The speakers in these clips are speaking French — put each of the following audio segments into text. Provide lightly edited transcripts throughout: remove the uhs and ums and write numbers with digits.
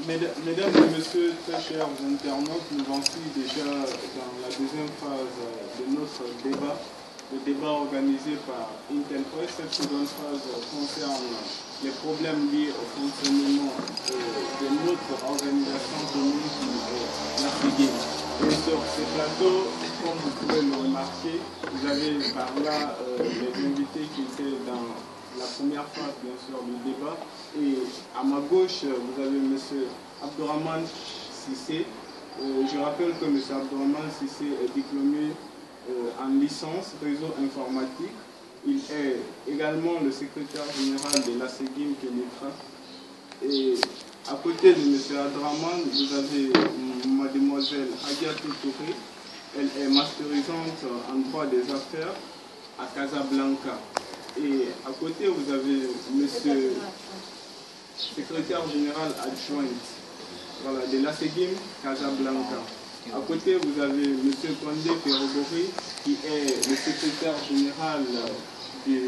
Mesdames et messieurs, très chers internautes, nous voici déjà dans la deuxième phase de notre débat, le débat organisé par Intelpress. Cette seconde phase concerne les problèmes liés au fonctionnement de notre organisation commune qui est la FIGIM. Et sur ces plateaux, comme vous pouvez le remarquer, vous avez par là les invités qui étaient dans la première phase, bien sûr, du débat. Et à ma gauche, vous avez M. Abdourahmane Sissé. Je rappelle que M. Abdourahmane Sissé est diplômé en licence réseau informatique. Il est également le secrétaire général de l'ASEGIM Kenitra. Et à côté de M. Abdourahmane, vous avez Mademoiselle Hadiatou Touré. Elle est masterisante en droit des affaires à Casablanca. Et à côté, vous avez monsieur secrétaire général adjoint, voilà, de l'ASEGIM Casablanca. À côté, vous avez monsieur Condé Ferrobori, qui est le secrétaire général de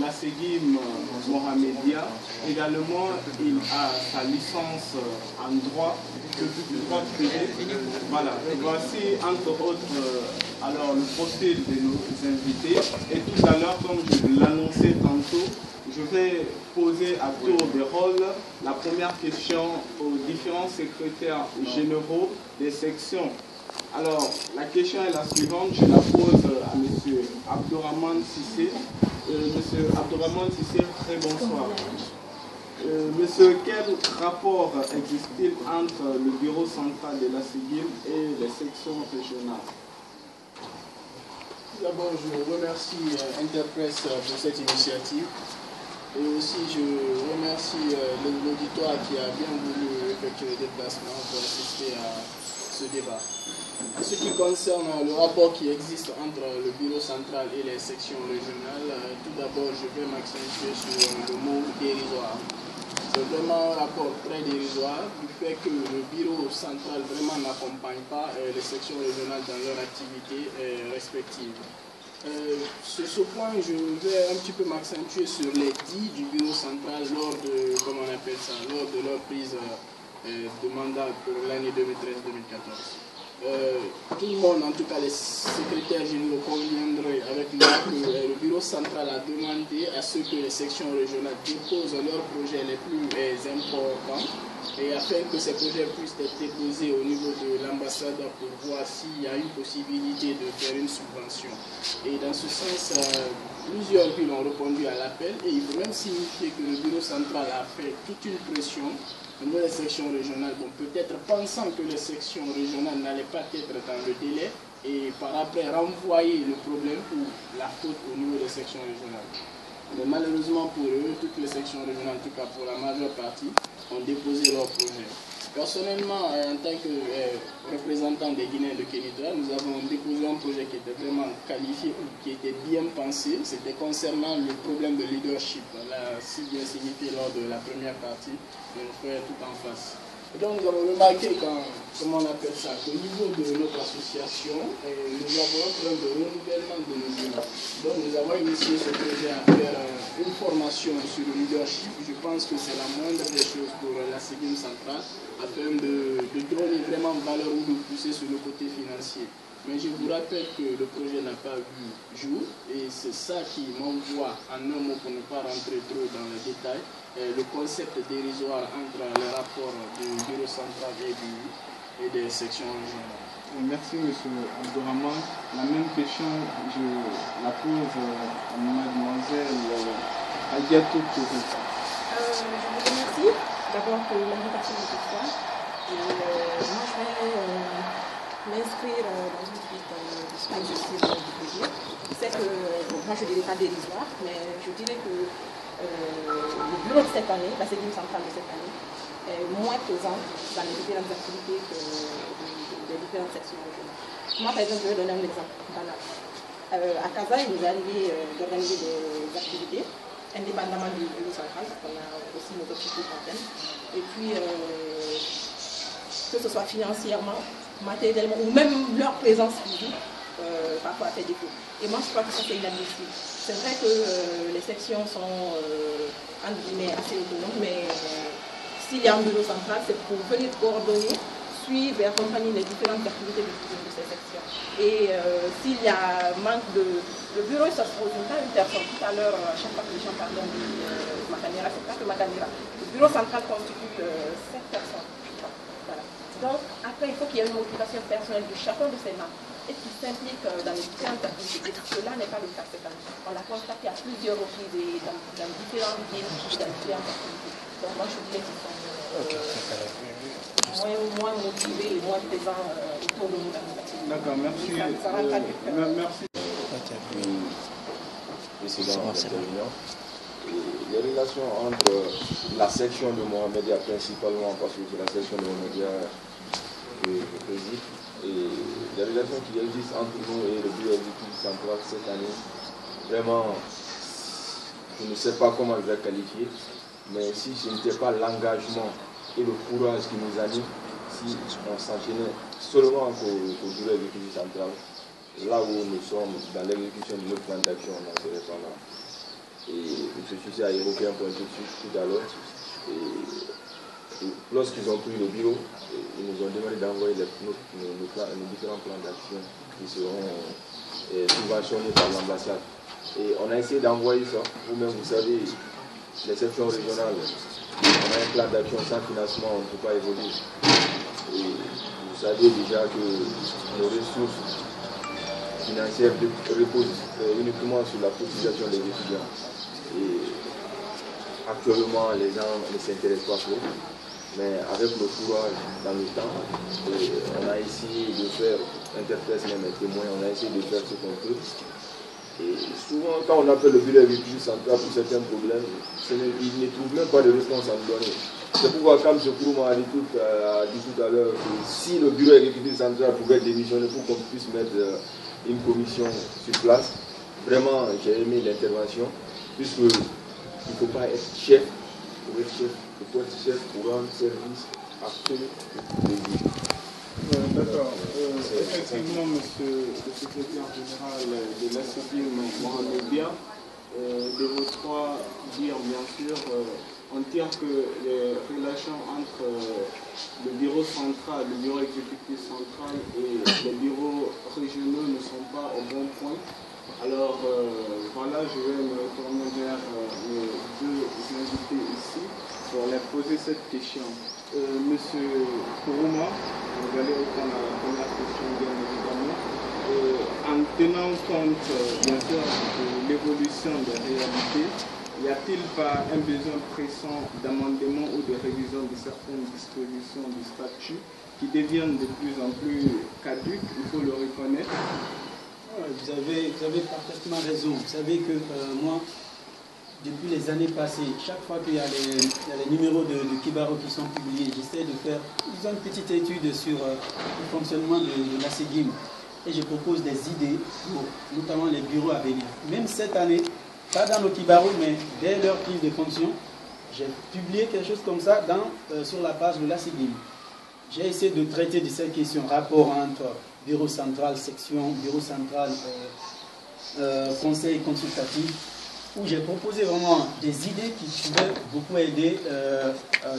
l'ASEGIM Mohamedia. Également, il a sa licence en droit, le droit privé. Voilà, voici entre autres alors le profil de nos invités. Et tout à l'heure, comme je l'annonçais tantôt, je vais poser à tour de rôle la première question aux différents secrétaires généraux des sections. Alors, la question est la suivante, je la pose à M. Abdourahmane Sissé. Monsieur Abdourahmane Sissé, très bonsoir. Monsieur, quel rapport existe-t-il entre le bureau central de l'ASEGIM et les sections régionales? D'abord, je remercie Interpress pour cette initiative. Et aussi, je remercie l'auditoire qui a bien voulu effectuer le déplacement pour assister à ce débat. En ce qui concerne le rapport qui existe entre le bureau central et les sections régionales, tout d'abord, je vais m'accentuer sur le mot dérisoire. C'est vraiment un rapport très dérisoire du fait que le bureau central vraiment n'accompagne pas les sections régionales dans leur activité respective. Sur ce point, je vais un petit peu m'accentuer sur les dits du bureau central lors de, comment on appelle ça, lors de leur prise de mandat pour l'année 2013-2014. Tout le monde, en tout cas les secrétaires généraux, conviendraient avec moi que le bureau central a demandé à ce que les sections régionales déposent leurs projets les plus importants et afin que ces projets puissent être déposés au niveau de l'ambassade pour voir s'il y a une possibilité de faire une subvention. Et dans ce sens, plusieurs villes ont répondu à l'appel et il faut même signifier que le bureau central a fait toute une pression au niveau des sections régionales, bon, peut-être pensant que les sections régionales n'allaient pas être dans le délai et par après renvoyer le problème ou la faute au niveau des sections régionales. Mais malheureusement pour eux, toutes les sections régionales, en tout cas pour la majeure partie, ont déposé leur projet. Personnellement, en tant que représentant des Guinéens de Kenitra, nous avons déposé un projet qui était vraiment qualifié, qui était bien pensé. C'était concernant le problème de leadership, là, si bien signifié lors de la première partie, de nos frères tout en face. Et donc nous avons remarqué comment on appelle ça, qu'au niveau de notre association, nous avons un problème de renouvellement de nos bureaux. Donc nous avons initié ce projet à faire une formation sur le leadership. Je pense que c'est la moindre des choses pour la SEGIM centrale, afin de donner vraiment valeur ou de pousser sur le côté financier. Mais je vous rappelle que le projet n'a pas vu jour et c'est ça qui m'envoie en un mot pour ne pas rentrer trop dans les détails. Le concept dérisoire entre les rapports du bureau central et des sections régionales. Merci M. Abdourahmane. La même question, je la pose à mademoiselle Hadiatou Touré. Je vous remercie d'abord pour l'invitation de ce soir. Moi je vais m'inscrire dans une suite de ce que je suis en train de vous dire. C'est que, bon, moi je ne dirais pas dérisoire, mais je dirais que le bureau de cette année, la SEGIM centrale de cette année, est moins présente dans les différentes activités des différentes sections régionales. Moi, par exemple, je vais donner un exemple banal. À Casa, il nous est arrivé d'organiser des activités, indépendamment du bureau central, parce qu'on a aussi nos objectifs antennes. Et puis, que ce soit financièrement, matériellement, ou même leur présence physique, parfois fait défaut. Et moi, je crois que ça, c'est inadmissible. C'est vrai que les sections sont, entre guillemets, assez autonomes, mais s'il y a un bureau central, c'est pour venir coordonner, suivre et accompagner les différentes activités de ces sections. Et s'il y a manque de... Le bureau, ça se pose une personne. Tout à l'heure, chaque fois que les gens parlent de Macanera, c'est pas que Macanera. Le bureau central constitue 7 personnes. Voilà. Donc, après, il faut qu'il y ait une motivation personnelle de chacun de ces membres et qui s'implique dans les différentes activités. Cela n'est pas le cas cette année. On l'a constaté à plusieurs reprises et dans différentes villes et dans différentes activités. Donc, moi, je dirais qu'ils sont moins motivés et moins présents autour de nous dans nos activités. D'accord, merci. Merci. Président intervenant. Les relations entre la section de Mohamedia principalement, parce que c'est la section de Mohamedia que je préside, et les relations qui existent entre nous et le bureau exécutif central cette année, vraiment, je ne sais pas comment je vais qualifier, mais si ce n'était pas l'engagement et le courage qui nous anime, si on s'enchaînait seulement au bureau exécutif central, là où nous sommes dans l'exécution de notre plan d'action, on n'en serait pas là. Et M. Sucé a évoqué un point tout à l'heure. Lorsqu'ils ont pris le bureau, ils nous ont demandé d'envoyer nos différents plans d'action qui seront subventionnés par l'ambassade. Et on a essayé d'envoyer ça. Vous-même, vous savez, les sections régionales, on a un plan d'action sans financement, on ne peut pas évoluer. Et vous savez déjà que nos ressources financières reposent uniquement sur la cotisation des étudiants. Et actuellement, les gens ne s'intéressent pas trop, mais avec le courage dans le temps, on a essayé de faire, Interpresse même est témoin, on a essayé de faire ce qu'on peut. Et souvent, quand on appelle le bureau exécutif central pour certains problèmes, ils ne trouvent même pas de réponse à nous donner. C'est pourquoi, comme ce Kourouma a dit tout à l'heure, que si le bureau exécutif central pouvait démissionner pour qu'on puisse mettre une commission sur place, vraiment, j'ai aimé l'intervention, puisque il ne faut pas être chef pour être chef, il faut être chef pour rendre service à ceux qui le D'accord. Effectivement, monsieur le secrétaire général de la CEPIM, Mohamedia, de vos trois dires, bien sûr, on tire que les relations entre le bureau central, le bureau exécutif central et les bureaux régionaux ne sont pas au bon point. Alors voilà, je vais me tourner vers mes deux invités ici pour leur poser cette question. Monsieur Kourouma, vous allez répondre à la première question bien évidemment. En tenant compte bien sûr de l'évolution des réalités, y a-t-il pas un besoin pressant d'amendement ou de révision de certaines dispositions du statut qui deviennent de plus en plus caduques, il faut le reconnaître? Vous avez parfaitement raison. Vous savez que moi, depuis les années passées, chaque fois qu'il y a les numéros de Kibaro qui sont publiés, j'essaie de faire une petite étude sur le fonctionnement de la CEGIM et je propose des idées pour notamment les bureaux à venir. Même cette année, pas dans le Kibaro, mais dès leur prise de fonction, j'ai publié quelque chose comme ça sur la page de la CEGIM. J'ai essayé de traiter de ces questions, rapport entre bureau central, section, bureau central, conseil consultatif, où j'ai proposé vraiment des idées qui pouvaient beaucoup aider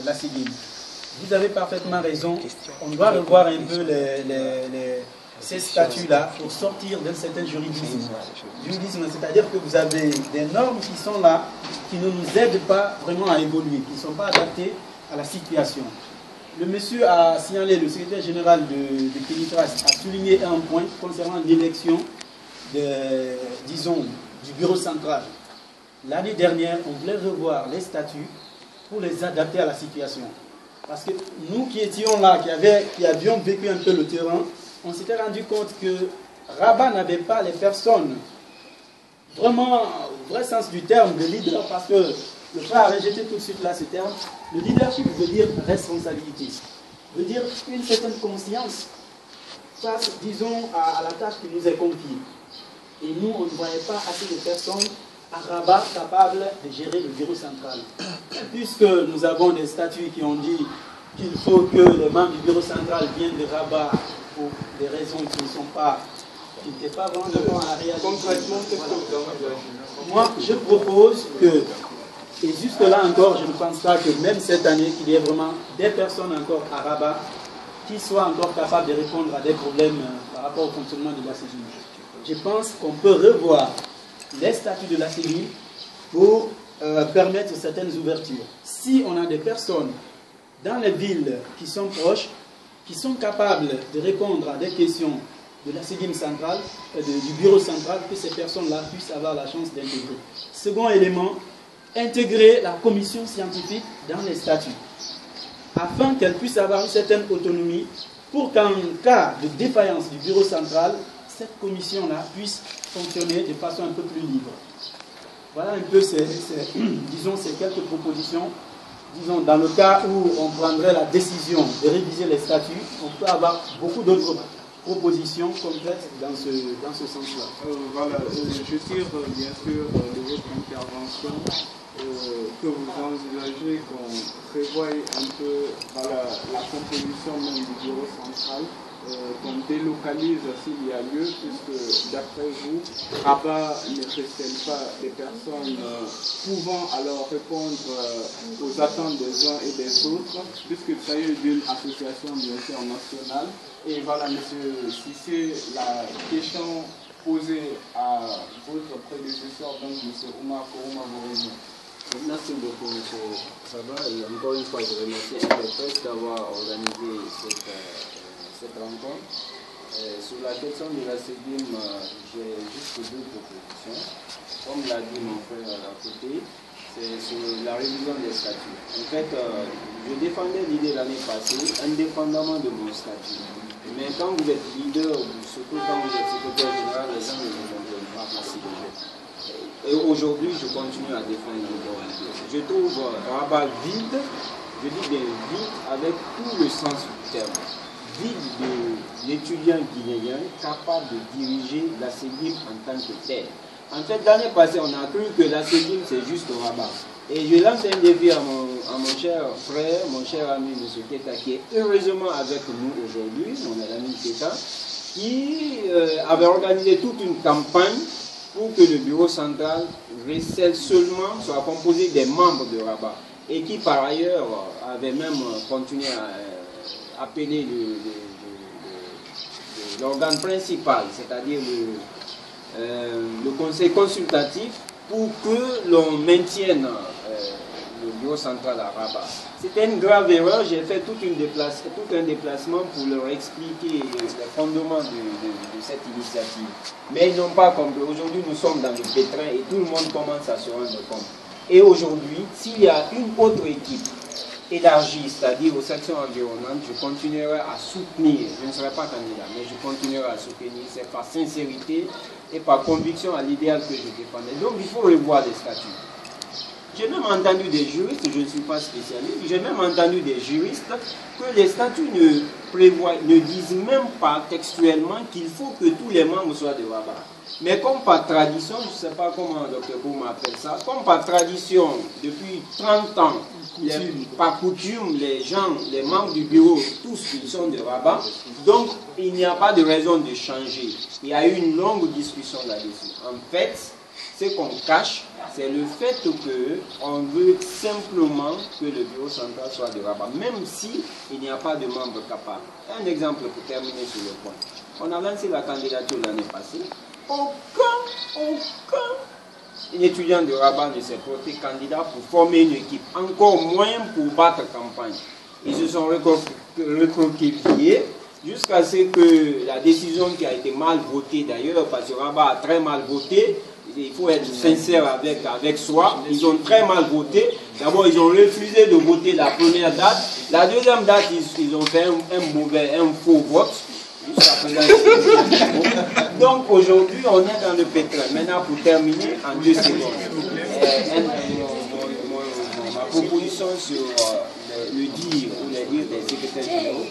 la CEGIM. Vous avez parfaitement raison, on doit revoir un peu ces statuts-là pour sortir d'un certain juridisme. C'est-à-dire que vous avez des normes qui sont là, qui ne nous aident pas vraiment à évoluer, qui ne sont pas adaptées à la situation. Le monsieur a signalé, le secrétaire général de Kenitras a souligné un point concernant l'élection du bureau central. L'année dernière, on voulait revoir les statuts pour les adapter à la situation. Parce que nous qui étions là, qui avions vécu un peu le terrain, on s'était rendu compte que Rabat n'avait pas les personnes vraiment, au vrai sens du terme, de leader, parce que le frère a rejeté tout de suite là ce terme. Le leadership veut dire responsabilité, veut dire une certaine conscience face, disons, à la tâche qui nous est confiée. Et nous, on ne voyait pas assez de personnes à Rabat capables de gérer le bureau central. Puisque nous avons des statuts qui ont dit qu'il faut que les membres du bureau central viennent de Rabat pour des raisons qui n'étaient pas vraiment à la réalité. Concrètement, qu'est-ce que vous avez? Moi, je propose que Et jusque là encore, je ne pense pas que même cette année, qu'il y ait vraiment des personnes encore à Rabat qui soient encore capables de répondre à des problèmes par rapport au fonctionnement de la CEGIM. Je pense qu'on peut revoir les statuts de la CEGIM pour permettre certaines ouvertures. Si on a des personnes dans les villes qui sont proches, qui sont capables de répondre à des questions de la CEGIM centrale, du bureau central, que ces personnes-là puissent avoir la chance d'intégrer. Second élément, intégrer la commission scientifique dans les statuts, afin qu'elle puisse avoir une certaine autonomie pour qu'en cas de défaillance du bureau central, cette commission-là puisse fonctionner de façon un peu plus libre. Voilà un peu disons, ces quelques propositions. Disons, dans le cas où on prendrait la décision de réviser les statuts, on peut avoir beaucoup d'autres propositions concrètes dans ce sens-là. Voilà, je tire bien sûr de votre intervention que vous envisagez qu'on prévoie un peu la composition même du bureau central, qu'on délocalise s'il y a lieu, puisque d'après vous, Rabat ne recèle pas des personnes pouvant alors répondre aux attentes des uns et des autres, puisqu'il s'agit d'une association bien sûr nationale. Et voilà, monsieur Cissé, la question posée à votre prédécesseur, donc monsieur Oumar Kourouma Borémy. Merci beaucoup, M. Saba. Et encore une fois, je remercie Interpresse d'avoir organisé cette rencontre. Sur la question de la CEGIM, j'ai juste deux propositions. Comme l'a dit mon frère à côté, c'est sur la révision des statuts. En fait, je défendais l'idée l'année passée, indépendamment de mon statut. Mais quand vous êtes leader, surtout quand vous êtes secrétaire général, les gens ne vous comprennent pas facilement. Et aujourd'hui, je continue à défendre encore l'idée. Je trouve Rabat vide, je dis bien vide avec tout le sens du terme. Vide de l'étudiant guinéen capable de diriger la CEGIM en tant que tel. En fait, l'année passée, on a cru que la CEGIM, c'est juste Rabat. Et je lance un défi à mon cher frère, mon cher ami M. Keta, qui est heureusement avec nous aujourd'hui, mon ami Keta, qui avait organisé toute une campagne pour que le bureau central recèle seulement, soit composé des membres de Rabat, et qui par ailleurs avait même continué à appeler l'organe principal, c'est-à-dire le conseil consultatif, pour que l'on maintienne le bureau central à Rabat. C'était une grave erreur, j'ai fait tout un déplacement pour leur expliquer les fondements de cette initiative. Mais ils n'ont pas compris. Aujourd'hui, nous sommes dans le pétrin et tout le monde commence à se rendre compte. Et aujourd'hui, s'il y a une autre équipe élargie, c'est-à-dire aux sections environnantes, je continuerai à soutenir, je ne serai pas candidat, mais je continuerai à soutenir, c'est par sincérité et par conviction à l'idéal que je défendais. Donc il faut revoir les statuts. J'ai même entendu des juristes, je ne suis pas spécialiste, j'ai même entendu des juristes que les statuts ne disent même pas textuellement qu'il faut que tous les membres soient de Rabat. Mais comme par tradition, je ne sais pas comment Dr. Boum appelle ça, comme par tradition, depuis 30 ans, par coutume, les membres du bureau, tous ils sont de Rabat, donc il n'y a pas de raison de changer. Il y a eu une longue discussion là-dessus. En fait, ce qu'on cache, c'est le fait qu'on veut simplement que le bureau central soit de Rabat, même si il n'y a pas de membres capables. Un exemple pour terminer sur le point. On a lancé la candidature l'année passée. Aucun étudiant de Rabat ne s'est porté candidat pour former une équipe, encore moins pour battre campagne. Ils se sont recroquevillés jusqu'à ce que la décision qui a été mal votée d'ailleurs, parce que Rabat a très mal voté, il faut être sincère avec soi, ils ont très mal voté. D'abord, ils ont refusé de voter la première date. La deuxième date, ils ont fait un faux vote. Donc aujourd'hui, on est dans le pétrin. Maintenant, pour terminer, en 2 secondes, ma proposition sur le dire ou les dires des secrétaires généraux,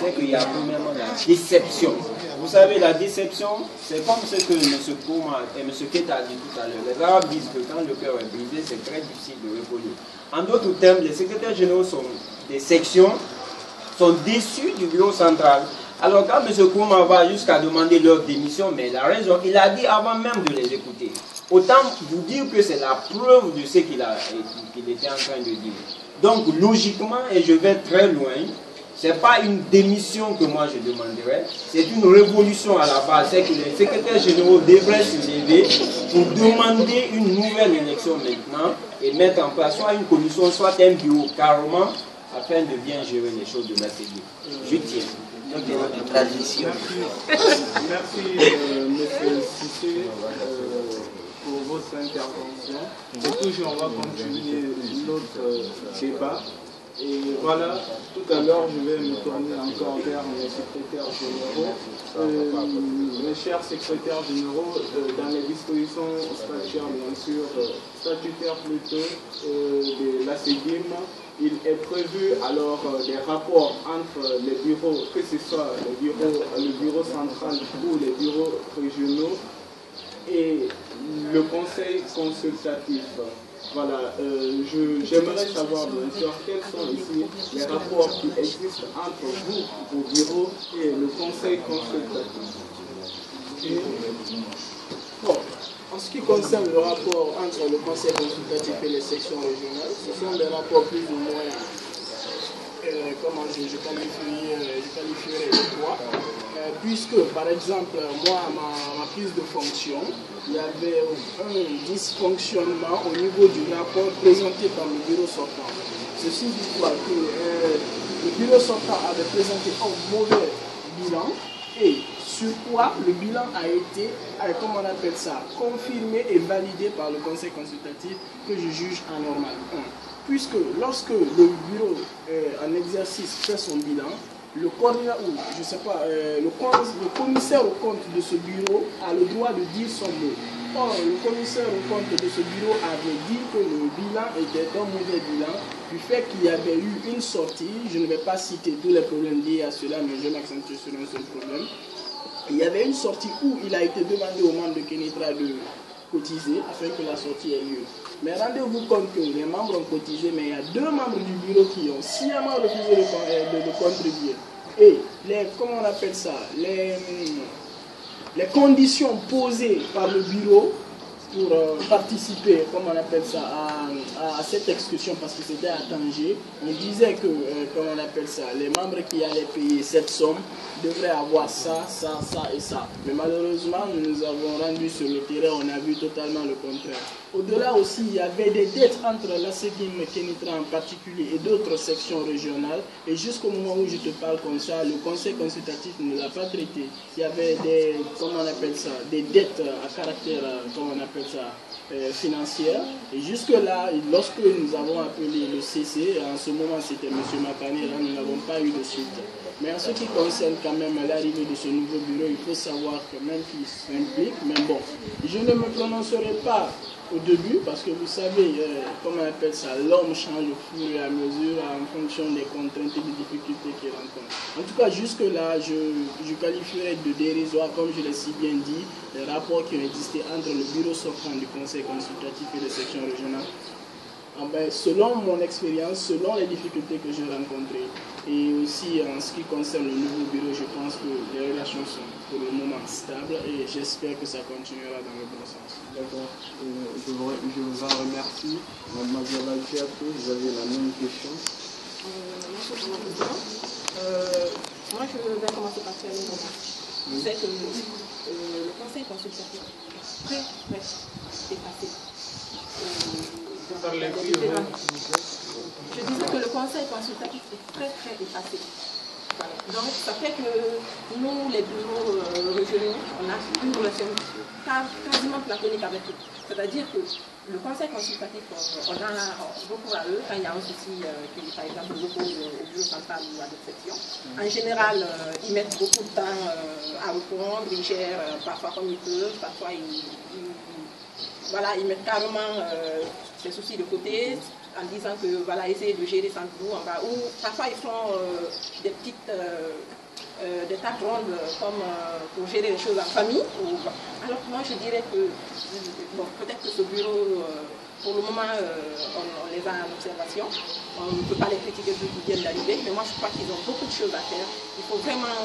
c'est qu'il y a premièrement la déception. Vous savez, la déception, c'est comme ce que M. Kouma et M. Keta a dit tout à l'heure. Les Arabes disent que quand le cœur est brisé, c'est très difficile de reconnaître. En d'autres termes, les secrétaires généraux des sections sont déçus du bureau central. Alors quand M. Kouma va jusqu'à demander leur démission, mais il a raison, il a dit avant même de les écouter. autant vous dire que c'est la preuve de ce qu'il était en train de dire. Donc logiquement, et je vais très loin, ce n'est pas une démission que moi je demanderais, c'est une révolution à la base. C'est que les secrétaires généraux devraient se lever pour demander une nouvelle élection maintenant et mettre en place soit une commission, soit un bureau carrément, afin de bien gérer les choses de Mercedes. Je tiens. Merci, monsieur Cissé, pour votre intervention. Et toujours, on va continuer notre débat. Et voilà, tout à l'heure, je vais me tourner encore vers mes secrétaires généraux. Mes chers secrétaires généraux, dans les dispositions statutaires, bien sûr, statutaires plutôt, de la SEGIM, il est prévu alors des rapports entre les bureaux, que ce soit le bureau central ou les bureaux régionaux, et le conseil consultatif. Voilà, j'aimerais savoir bien sûr quels sont ici les rapports qui existent entre vous, vos bureaux, et le conseil consultatif. Bon, en ce qui concerne le rapport entre le conseil consultatif et les sections régionales, ce sont des rapports plus ou moins, comment je qualifierais les trois. Puisque, par exemple, moi, ma prise de fonction, il y avait un dysfonctionnement au niveau du rapport présenté par le bureau sortant. Ceci dit quoi que le bureau sortant avait présenté un mauvais bilan et sur quoi le bilan a été, comment on appelle ça, confirmé et validé par le conseil consultatif que je juge anormal. Puisque lorsque le bureau en exercice fait son bilan, le commissaire au compte de ce bureau a le droit de dire son mot. Or, le commissaire au compte de ce bureau avait dit que le bilan était un mauvais bilan du fait qu'il y avait eu une sortie. Je ne vais pas citer tous les problèmes liés à cela, mais je m'accentue sur un seul problème. Il y avait une sortie où il a été demandé aux membres de Kénitra de cotiser afin que la sortie ait lieu. Mais rendez-vous compte que les membres ont cotisé, mais il y a 2 membres du bureau qui ont sciemment refusé de contribuer. Et comment on appelle ça, les conditions posées par le bureau pour participer, comment on appelle ça, à cette excursion, parce que c'était à Tanger, on disait que, comment on appelle ça, les membres qui allaient payer cette somme devraient avoir ça, ça, ça et ça. Mais malheureusement, nous avons rendu sur le terrain, on a vu totalement le contraire. Au-delà aussi, il y avait des dettes entre la SEGIM Kénitra en particulier et d'autres sections régionales. Et jusqu'au moment où je te parle comme ça, le conseil consultatif ne l'a pas traité. Il y avait des, comment on appelle ça, des dettes à caractère, comment on appelle ça, financière. Et jusque-là, lorsque nous avons appelé le CC, en ce moment c'était M. Makane, là nous n'avons pas eu de suite. Mais en ce qui concerne quand même l'arrivée de ce nouveau bureau, il faut savoir quand même qu'il s'implique. Mais bon, je ne me prononcerai pas au début parce que vous savez, comment on appelle ça, l'homme change au fur et à mesure en fonction des contraintes et des difficultés qu'il rencontre. En tout cas, jusque-là, je qualifierais de dérisoire, comme je l'ai si bien dit, les rapports qui ont existé entre le bureau sortant du conseil consultatif et les sections régionales. Selon mon expérience, selon les difficultés que j'ai rencontrées, et aussi en ce qui concerne le nouveau bureau, je pense que les relations sont pour le moment stables et j'espère que ça continuera dans le bon sens. D'accord. Je vous en remercie. Mademoiselle Alciato, vous avez la même question. Merci pour la question. Moi, je vais commencer par faire une remarque. Vous savez que le conseil consultatif est très effacé. Je disais que le conseil consultatif est très effacé. Voilà. Donc ça fait que nous, les bureaux régionaux, on a une relation quasiment platonique avec eux. C'est-à-dire que le conseil consultatif, on a beaucoup à eux quand il y a un souci qui, par exemple, nous oppose au bureau central ou à d'autres sections. En général, ils mettent beaucoup de temps à répondre, ils gèrent parfois comme ils peuvent, parfois ils mettent carrément ces soucis de côté en disant que voilà, essayez de gérer sans nous en bas. Ou parfois ils font des petites des tables rondes comme pour gérer les choses en famille. Alors que moi je dirais que bon, peut-être que ce bureau, pour le moment, on les a en observation. On ne peut pas les critiquer vu qu'ils viennent d'arriver, mais moi je crois qu'ils ont beaucoup de choses à faire. Il faut vraiment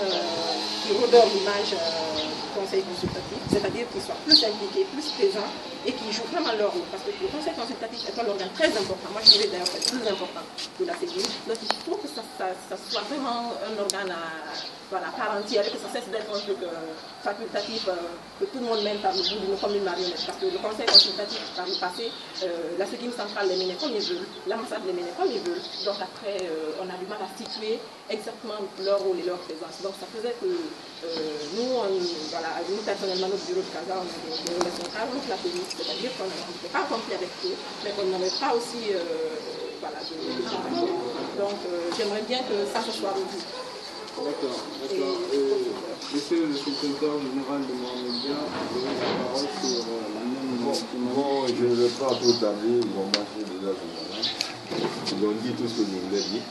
qu'ils redorent l'image du conseil consultatif, c'est-à-dire qu'ils soient plus impliqués, plus présents et qui jouent vraiment leur rôle. Parce que le conseil consultatif est un organe très important. Moi, je dirais d'ailleurs que c'est le plus important de la CEGIM. Donc, il faut que ça soit vraiment un organe à part entière et que ça cesse d'être un truc facultatif que tout le monde mène par le bout comme une marionnette. Parce que le conseil consultatif, par le passé, la CEGIM centrale les menait comme ils veulent, l'ambassade les menait comme ils veulent. Donc après, on a du mal à situer exactement leur rôle et leur présence. Donc ça faisait que nous personnellement, notre bureau de Casa, on avait des relations très avec la police, c'est-à-dire qu'on n'était pas compris avec eux, mais qu'on n'avait pas aussi donc j'aimerais bien que ça se soit revu. D'accord. Monsieur le secrétaire général de Mohamedia, vous avez la parole sur la même... Bon, je ne vais pas trop tarder, ils vont marcher déjà ce moment. Ils ont dit tout ce que je voulais dire.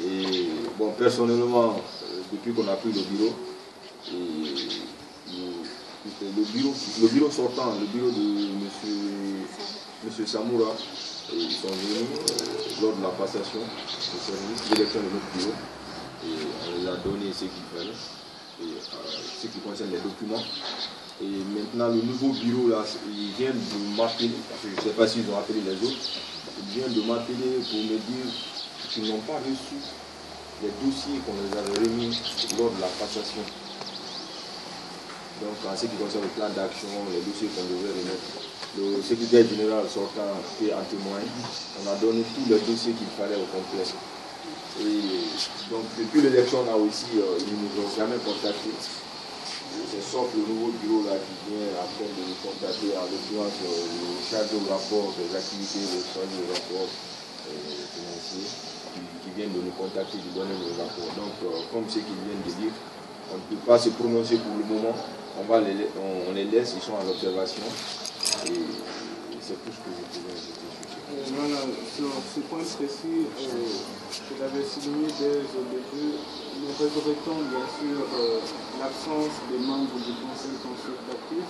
Et bon, personnellement, depuis qu'on a pris le bureau, le bureau sortant, le bureau de monsieur Samoura, ils sont venus lors de la passation du service d'élection de notre bureau. Et on les a donné ce qu'il fallait, ce qui concerne les documents. Et maintenant, le nouveau bureau, là, ils viennent de m'appeler, parce que je ne sais pas s'ils ont appelé les autres, ils viennent de m'appeler pour me dire qu'ils n'ont pas reçu les dossiers qu'on les avait remis lors de la passation. Donc, en ce qui concerne le plan d'action, les dossiers qu'on devait remettre, le secrétaire général sortant fait en témoigne, on a donné tous les dossiers qu'il fallait au complet. Et donc, depuis l'élection, là aussi, ils ne nous ont jamais contactés. C'est sauf le nouveau bureau là qui vient après de nous contacter, en l'occurrence le chargé au rapport des activités, le chargé au rapport financier, qui viennent de nous contacter, de donner le rapport. Donc, comme ce qu'ils viennent de dire, on ne peut pas se prononcer pour le moment. On les laisse, ils sont à l'observation. Et c'est tout ce que je pouvais ajouter. Voilà, sur ce point précis, je l'avais souligné dès le début, nous regrettons bien sûr l'absence des membres du conseil consultatif.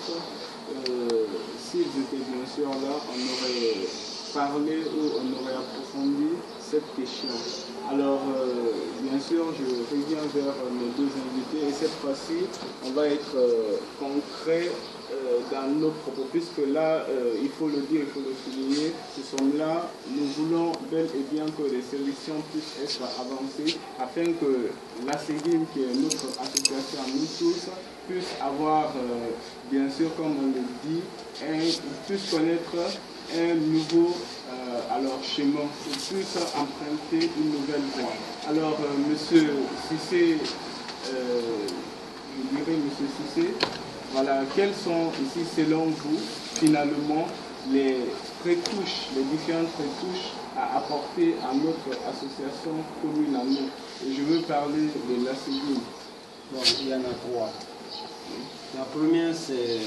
S'ils étaient bien sûr là, on aurait parlé ou on aurait approfondi cette question. Alors, bien sûr, je reviens vers mes deux invités et cette fois-ci, on va être concret dans nos propos, puisque là, il faut le dire, il faut le souligner, ce sommes-là, nous voulons bel et bien que les solutions puissent être avancées afin que la CEGIM, qui est notre association à nous tous, puisse avoir, bien sûr, comme on le dit, puisse connaître un nouveau schéma, puisse emprunter une nouvelle voie. Alors, monsieur Cissé, je dirais monsieur Cissé, voilà, quelles sont ici, selon vous, finalement, les prétouches, les différentes prétouches à apporter à notre association commune à nous? Et je veux parler de la CEGIM. Bon, il y en a trois. La première, c'est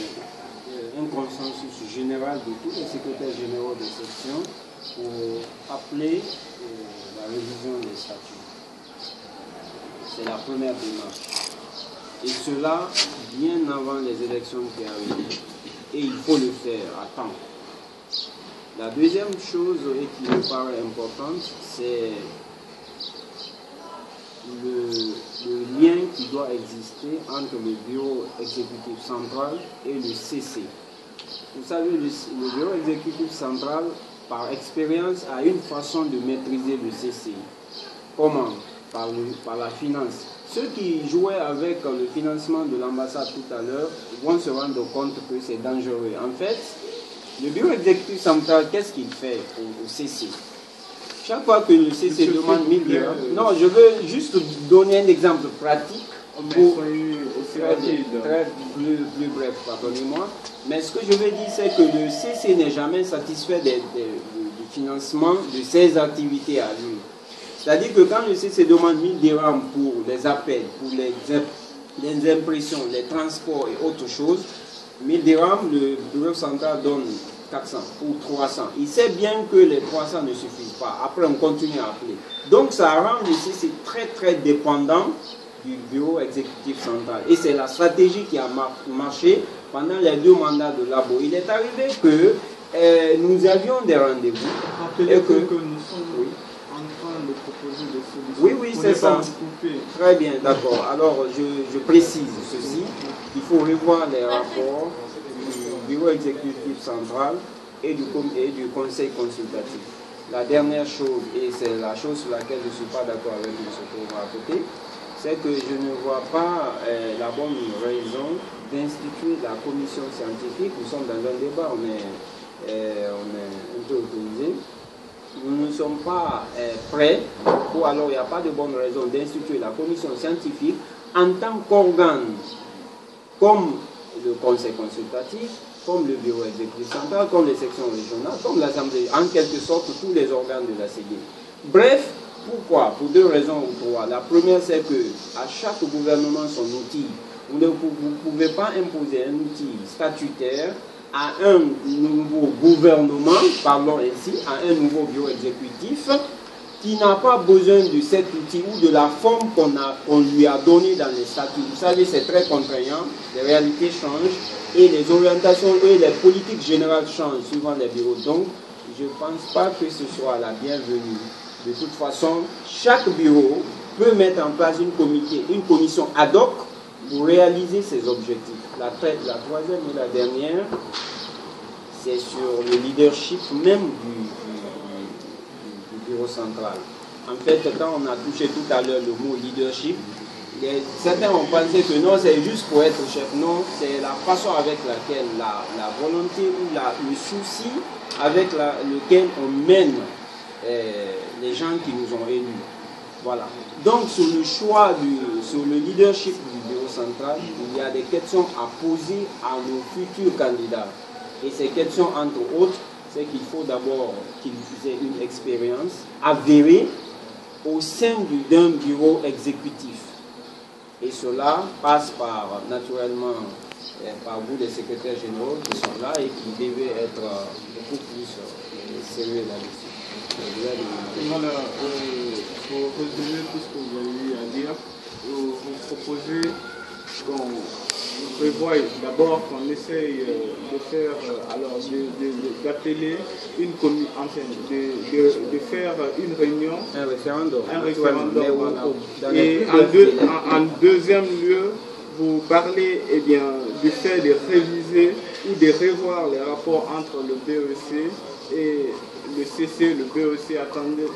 un consensus général de tous les secrétaires généraux de section pour appeler la révision des statuts. C'est la première démarche. Et cela bien avant les élections qui arrivent. Et il faut le faire à temps. La deuxième chose qui me paraît importante, c'est le lien qui doit exister entre le bureau exécutif central et le CC. Vous savez, le bureau exécutif central, par expérience, a une façon de maîtriser le CC. Comment? Par la finance. Ceux qui jouaient avec le financement de l'ambassade tout à l'heure vont se rendre compte que c'est dangereux. En fait, le bureau exécutif central, qu'est-ce qu'il fait au CC? Chaque fois que le CC demande 1000 dirhams, non, je veux juste donner un exemple pratique pour plus bref, pardonnez-moi. Mais ce que je veux dire, c'est que le CC n'est jamais satisfait du financement de ses activités à lui. C'est-à-dire que quand le CC demande 1000 dirhams pour les appels, pour les impressions, les transports et autres choses, 1000 dirhams, le bureau central donne 400 ou 300. Il sait bien que les 300 ne suffisent pas. Après, on continue à appeler. Donc, ça rend le CC très, très dépendant du bureau exécutif central. Et c'est la stratégie qui a marché pendant les 2 mandats de Labo. Il est arrivé que nous avions des rendez-vous. Rappelez-vous que nous sommes en train de proposer des solutions. Oui, c'est ça. Très bien, d'accord. Alors, je précise ceci. Il faut revoir les rapports bureau exécutif central et du conseil consultatif. La dernière chose, et c'est la chose sur laquelle je ne suis pas d'accord avec M. Touma à côté, c'est que je ne vois pas la bonne raison d'instituer la commission scientifique. Nous sommes dans un débat, on est un peu autorisé. Nous ne sommes pas prêts, ou alors il n'y a pas de bonne raison d'instituer la commission scientifique en tant qu'organe, comme le conseil consultatif, comme le bureau exécutif central, comme les sections régionales, comme l'Assemblée, en quelque sorte tous les organes de la CEDI. Bref, pourquoi? Pour deux raisons ou trois. La première, c'est que à chaque gouvernement son outil. Vous ne pouvez pas imposer un outil statutaire à un nouveau gouvernement, parlons ainsi, à un nouveau bureau exécutif qui n'a pas besoin de cet outil ou de la forme qu'on lui a donnée dans les statuts. Vous savez, c'est très contraignant, les réalités changent et les orientations et les politiques générales changent suivant les bureaux. Donc, je ne pense pas que ce soit la bienvenue. De toute façon, chaque bureau peut mettre en place une commission ad hoc pour réaliser ses objectifs. La troisième et la dernière, c'est sur le leadership même du bureau central. En fait, quand on a touché tout à l'heure le mot leadership, certains ont pensé que non, c'est juste pour être chef. Non, c'est la façon avec laquelle, la volonté ou le souci avec lequel on mène les gens qui nous ont élus. Voilà. Donc, sur le choix, sur le leadership du bureau central, il y a des questions à poser à nos futurs candidats. Et ces questions, entre autres, c'est qu'il faut d'abord qu'ils aient une expérience avérée au sein d'un bureau exécutif. Et cela passe par, naturellement, par vous, les secrétaires généraux qui sont là et qui devaient être beaucoup plus sérieux là-dessus. Voilà, pour résumer tout ce que vous avez eu à dire, vous proposez qu'on prévoie d'abord qu'on essaye de faire, d'appeler une commission, enfin, de faire une réunion, un référendum, voilà. Et en deuxième lieu, vous parlez du fait de réviser ou de revoir les rapports entre le BEC et le CC, le BEC, entendez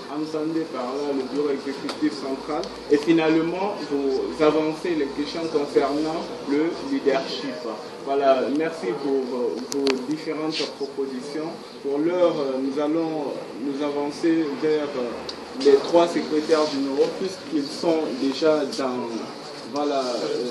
par là le bureau exécutif central, et finalement vous avancez les questions concernant le leadership. Voilà, merci pour vos différentes propositions. Pour l'heure, nous allons nous avancer vers les trois secrétaires généraux, puisqu'ils sont déjà dans... Voilà,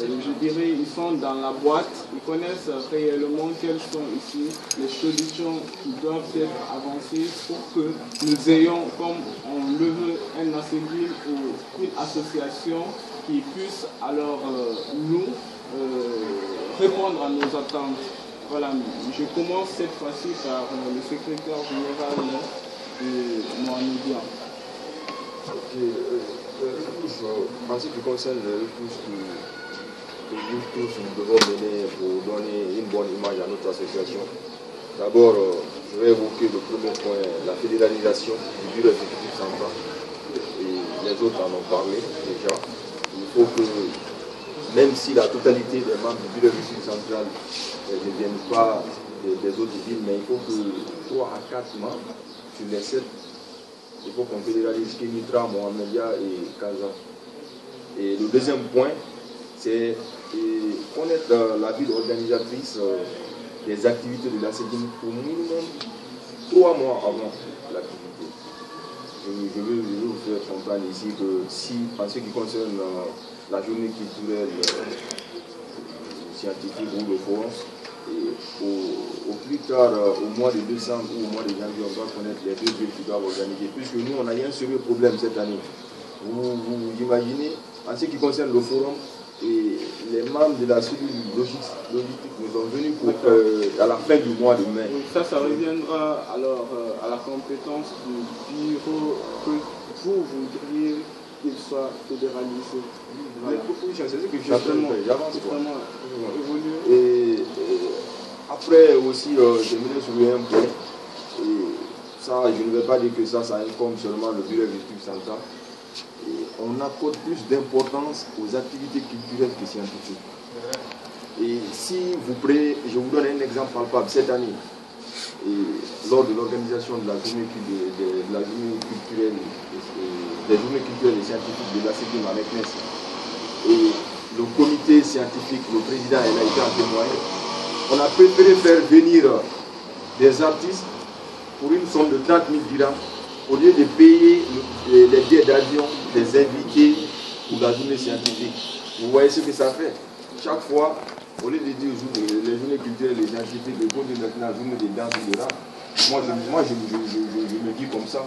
je dirais, ils sont dans la boîte, ils connaissent réellement quelles sont ici les solutions qui doivent être avancées pour que nous ayons, comme on le veut, un assemblée ou une association qui puisse alors nous répondre à nos attentes. Voilà, je commence cette fois-ci par le secrétaire général de Mohamedia. En ce qui concerne le recours que nous tous nous devons mener pour donner une bonne image à notre association, d'abord, je vais évoquer le premier point, la fédéralisation du bureau exécutif central. Et les autres en ont parlé déjà. Il faut que, même si la totalité des membres du bureau exécutif central ne viennent pas des autres villes, mais il faut que 3 à 4 membres sur les 7, il faut qu'on fédéralise Kémitra, Mohamedia et Kaza. Et le deuxième point, c'est connaître la ville organisatrice des activités de la CEDIM au minimum 3 mois avant l'activité. Je veux vous faire comprendre ici que si, en ce qui concerne la journée culturelle scientifique ou le forum, au plus tard, au mois de décembre ou au mois de janvier, on doit connaître les 2 villes qui doivent organiser, puisque nous, on n'a rien sur le problème cette année. Vous imaginez, en ce qui concerne le forum, et les membres de la cellule logistique nous sont venus à la fin du mois de mai. Ça reviendra alors à la compétence du bureau que vous voudriez qu'il soit fédéralisé. Voilà. C'est ce que je suis en train de faire, j'avance. Et après aussi, j'aimerais soulever un point. Et ça, je ne vais pas dire que ça incombe seulement le bureau exécutif central. Et on accorde plus d'importance aux activités culturelles que scientifiques. Et si vous prenez, je vous donne un exemple palpable, cette année, lors de l'organisation de la journée culturelle et scientifique de la CEDIM avec NES, et le comité scientifique, le président, elle a été en témoin, on a préféré faire venir des artistes pour une somme de 30 000 dirhams au lieu de payer les billets d'avion des invités pour la journée scientifique. Vous voyez ce que ça fait. Chaque fois, au lieu de dire les journées culturelles et scientifiques, le cours de la journée des danses et de l'art, moi je me dis comme ça.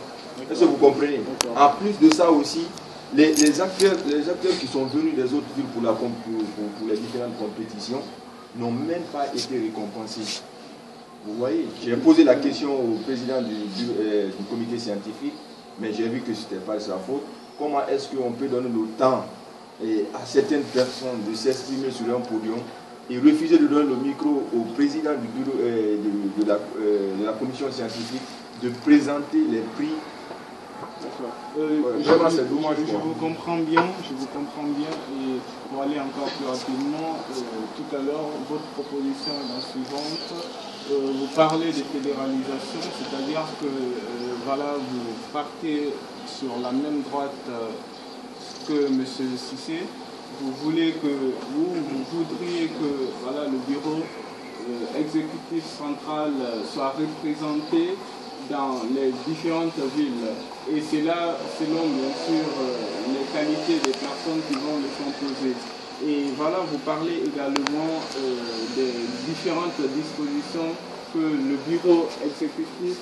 Est-ce que vous comprenez? En plus de ça aussi, les acteurs qui sont venus des autres villes pour les différentes compétitions n'ont même pas été récompensés. Vous voyez, j'ai posé la question au président du comité scientifique, mais j'ai vu que ce n'était pas sa faute. Comment est-ce qu'on peut donner le temps à certaines personnes de s'exprimer sur un podium et refuser de donner le micro au président du bureau de la commission scientifique de présenter les prix? Je vous comprends bien, et pour aller encore plus rapidement, tout à l'heure, votre proposition est la suivante. Vous parlez de fédéralisation, c'est-à-dire que voilà, vous partez sur la même droite que M. Cissé. Vous voulez que vous voudriez que voilà, le bureau exécutif central soit représenté dans les différentes villes. Et c'est là, selon bien sûr les qualités des personnes qui vont le composer. Et voilà, vous parlez également des différentes dispositions que le bureau exécutif,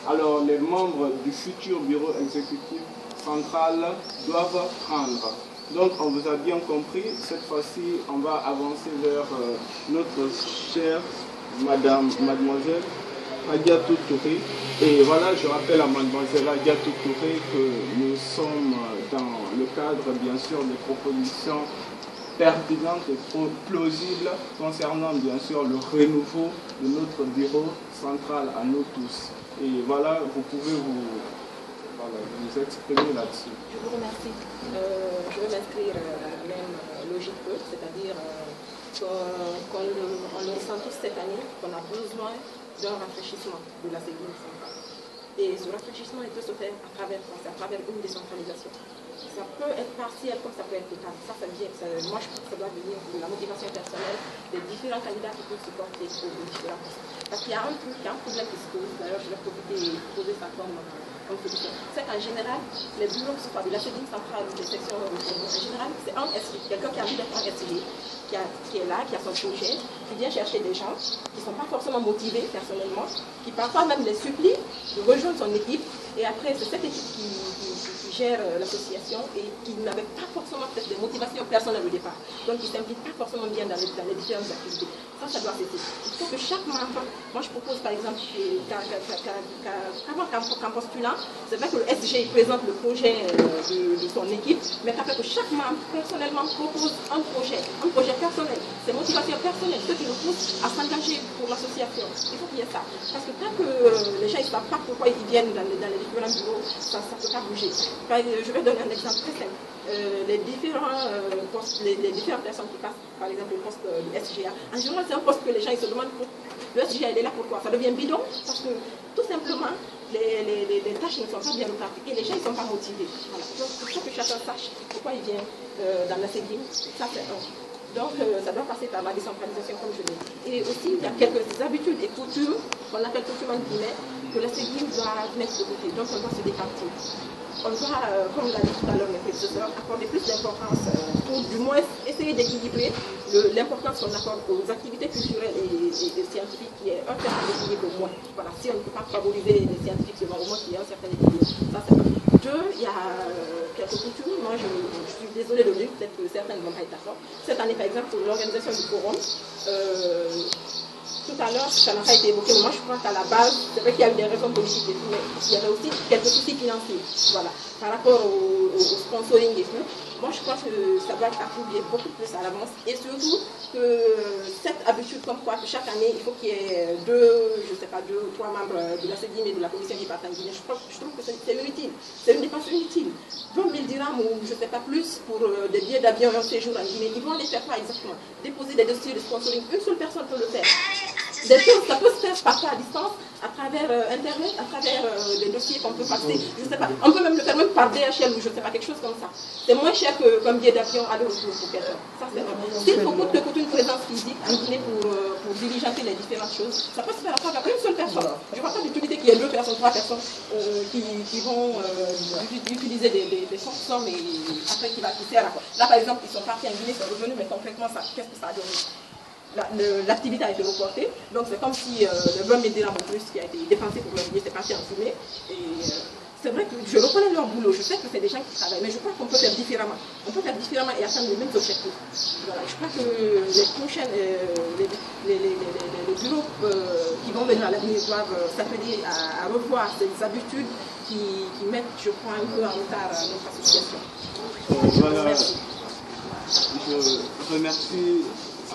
alors les membres du futur bureau exécutif central doivent prendre. Donc on vous a bien compris, cette fois-ci on va avancer vers notre chère mademoiselle Hadiatou Touré. Et voilà, je rappelle à mademoiselle Hadiatou Touré que nous sommes dans le cadre bien sûr des propositions pertinentes et plausibles concernant bien sûr le renouveau de notre bureau central à nous tous. Et voilà, vous pouvez vous exprimer là-dessus. Je vous remercie. Je vais m'inscrire dans la même logique que, c'est-à-dire qu'on le ressent tous cette année, qu'on a besoin d'un rafraîchissement de la CEDIM centrale. Et ce rafraîchissement, il peut se faire à travers une décentralisation. Ça peut être partiel comme ça peut être total. Moi, je pense que ça doit venir de la motivation personnelle des différents candidats qui peuvent se porter aux différents postes. Parce qu'il y a un problème qui se pose. D'ailleurs, je vais profiter et poser ça comme solution. C'est qu'en général, les bureaux, que ce soit de la CEDIM centrale ou des sections en général, c'est un SI, quelqu'un qui a envie d'être un SI, qui est là, qui a son projet, qui vient chercher des gens qui ne sont pas forcément motivés personnellement, qui parfois même les supplie de rejoindre son équipe. Et après, c'est cette équipe qui gère l'association et qui n'avait pas forcément peut-être des motivations personnelles au départ. Donc, qui ne s'implique pas forcément bien dans les différentes activités. Ça doit cesser. Il faut que chaque membre, moi je propose par exemple qu'en postulant, c'est vrai que le SG présente le projet de son équipe, mais qu'après que chaque membre personnellement propose un projet personnel, ses motivations personnelles, ce qui le pousse à s'engager pour l'association. Il faut qu'il y ait ça. Parce que tant que les gens ne savent pas pourquoi ils viennent dans les différents bureaux, ça ne peut pas bouger. Je vais donner un exemple très simple. Les différentes personnes qui passent, par exemple, le poste de SGA, en général, c'est un poste que les gens ils se demandent le SGA il est là pourquoi. Ça devient bidon parce que tout simplement les tâches ne sont pas bien pratiquées et les gens ne sont pas motivés. Voilà. Donc il faut que chacun sache pourquoi il vient dans la CEDIM. Ça c'est un. Donc ça doit passer par la décentralisation comme je l'ai dit. Et aussi il y a quelques habitudes et coutumes, qu'on appelle coutumes en guillemets, que la CEDIM doit mettre de côté. Donc on doit se départir. On doit, comme l'a dit tout à l'heure mes prédécesseurs, accorder plus d'importance pour du moins essayer d'équilibrer l'importance qu'on accorde aux activités culturelles et scientifiques qui est un certain équilibre au moins. Voilà, si on ne peut pas favoriser les scientifiques seulement, au moins qu'il y ait un certain équilibre. Ça, c'est un. Deux, il y a quelques coutumes. Moi, je suis désolée de le dire, peut-être que certains ne vont pas être d'accord. Cette année, par exemple, pour l'organisation du forum, tout à l'heure, ça n'a pas été évoqué, mais moi je crois qu'à la base, c'est vrai qu'il y a eu des raisons politiques et tout, mais il y avait aussi quelques soucis financiers. Voilà. par rapport au sponsoring et tout, moi je pense que ça doit être approuvé beaucoup plus à l'avance et surtout que cette habitude comme quoi que chaque année il faut qu'il y ait deux ou trois membres de la CEDIM et de la commission du partage guinéen, je trouve que c'est inutile, c'est une dépense inutile. 20 000 dirhams ou je ne sais pas plus pour des billets d'avion et un séjour en Guinée, ils vont les faire quoi exactement? Déposer des dossiers de sponsoring, une seule personne peut le faire. Des choses, ça peut se faire parfois à distance, à travers Internet, à travers des dossiers qu'on peut passer, je ne sais pas. On peut même le faire même par DHL ou je ne sais pas, quelque chose comme ça. C'est moins cher qu'un billet d'avion aller-retour pour quelqu'un. Ça, c'est vrai. S'il faut coûte une présence physique en Guinée pour diligenter les différentes choses, ça peut se faire à travers une seule personne. Je ne vois pas d'utilité qu'il y ait 2 personnes, 3 personnes qui vont utiliser des sommes et après qui servent à quoi. Là, par exemple, ils sont partis en Guinée, ils sont revenus, mais concrètement, qu'est-ce que ça a donné? L'activité a été reportée, donc c'est comme si le 20 000 dirhams en plus qui a été dépensé pour leur billet, c'est parti en fumée. Et c'est vrai que je reconnais leur boulot, je sais que c'est des gens qui travaillent, mais je crois qu'on peut faire différemment. On peut faire différemment et atteindre les mêmes objectifs. Voilà, je crois que les prochaines, les bureaux qui vont venir à l'avenir doivent s'atteler à revoir ces habitudes qui mettent, je crois, un peu en retard notre association. Voilà. Merci. Je remercie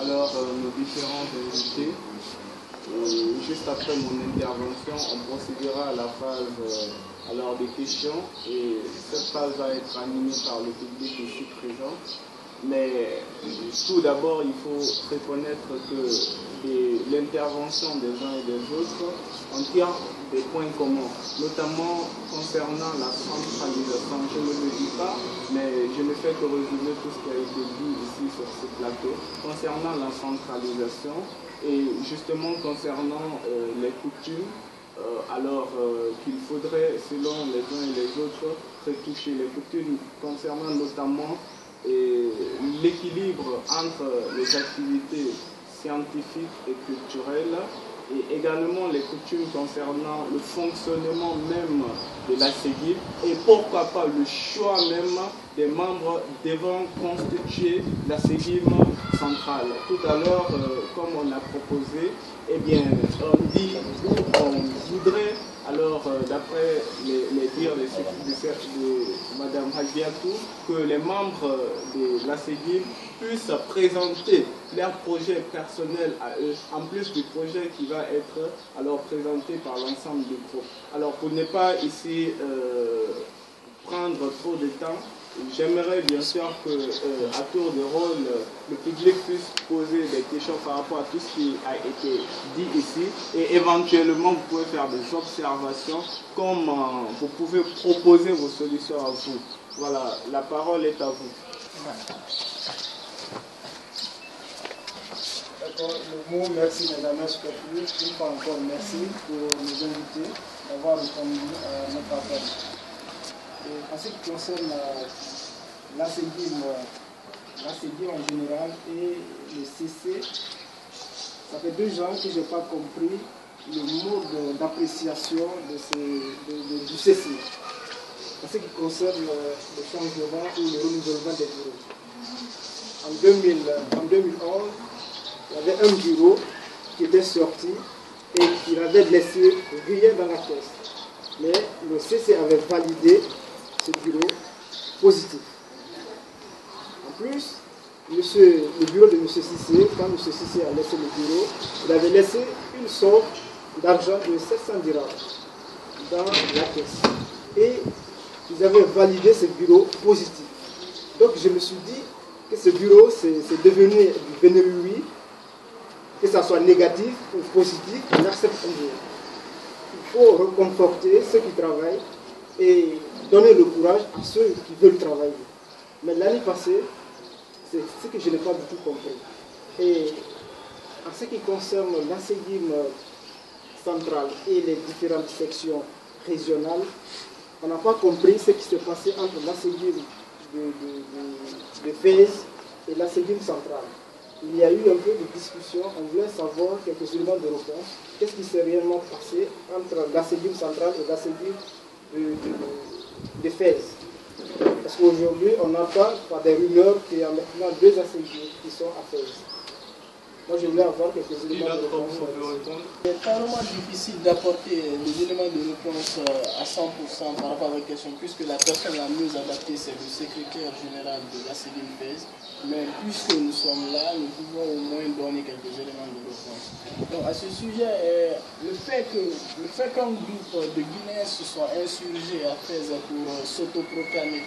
alors nos différents invités. Juste après mon intervention, on procédera à la phase alors des questions et cette phase va être animée par le public ici présent. Mais tout d'abord, il faut reconnaître que l'intervention des uns et des autres en tire des points communs, notamment concernant la centralisation. Je ne le dis pas, mais je ne fais que résumer tout ce qui a été dit ici sur ce plateau. Concernant la centralisation et justement concernant les coutumes, alors qu'il faudrait, selon les uns et les autres, retoucher les coutumes concernant notamment l'équilibre entre les activités scientifiques et culturelles et également les coutumes concernant le fonctionnement même de la CEDIM et pourquoi pas le choix même des membres devant constituer la CEDIM centrale. Tout à l'heure, comme on a proposé, eh bien, on dit on voudrait, alors d'après les dires de Mme Hadjiatou, que les membres de la CEDIM puissent présenter leur projet personnel à eux, en plus du projet qui va être alors présenté par l'ensemble du groupe. Alors pour ne pas ici prendre trop de temps, j'aimerais bien sûr que, à tour de rôle, le public puisse poser des questions par rapport à tout ce qui a été dit ici et éventuellement vous pouvez faire des observations comme vous pouvez proposer vos solutions à vous. Voilà, la parole est à vous. D'accord, le mot merci mesdames, une fois encore merci pour nous inviter d'avoir répondu à notre appel. En ce qui concerne la CEDIM en général et le CC, ça fait 2 ans que je n'ai pas compris le mode d'appréciation du CC. En ce qui concerne le changement ou le renouvellement des bureaux. En 2011, il y avait un bureau qui était sorti et qui n'avait laissé rien dans la caisse. Mais le CC avait validé ce bureau positif. En plus, le bureau de M. Cissé, quand M. Cissé a laissé le bureau, il avait laissé une somme d'argent de 700 dirhams dans la caisse. Et ils avaient validé ce bureau positif. Donc je me suis dit que ce bureau, c'est devenu du bénévolat, que ça soit négatif ou positif, on accepte un bureau. Il faut reconforter ceux qui travaillent et donner le courage à ceux qui veulent travailler. Mais l'année passée, c'est ce que je n'ai pas du tout compris. Et en ce qui concerne la CEDIM centrale et les différentes sections régionales, on n'a pas compris ce qui s'est passé entre la CEDIM de Fès et la CEDIM centrale. Il y a eu un peu de discussion, on voulait savoir quelques éléments de réponse. Qu'est-ce qui s'est réellement passé entre la CEDIM centrale et la CEDIM de Fès? Parce qu'aujourd'hui, on entend par des rumeurs qu'il y a maintenant 2 ACG qui sont à Fès. Moi, je voulais avoir quelques éléments de réponse. C'est carrément difficile d'apporter des éléments de réponse à 100% par rapport à la question, puisque la personne la mieux adaptée, c'est le secrétaire général de la CDMPS. Mais puisque nous sommes là, nous pouvons au moins donner quelques éléments de réponse. Donc, à ce sujet, le fait qu'un groupe de Guinéens se soit insurgés à Fès pour s'autoproclamer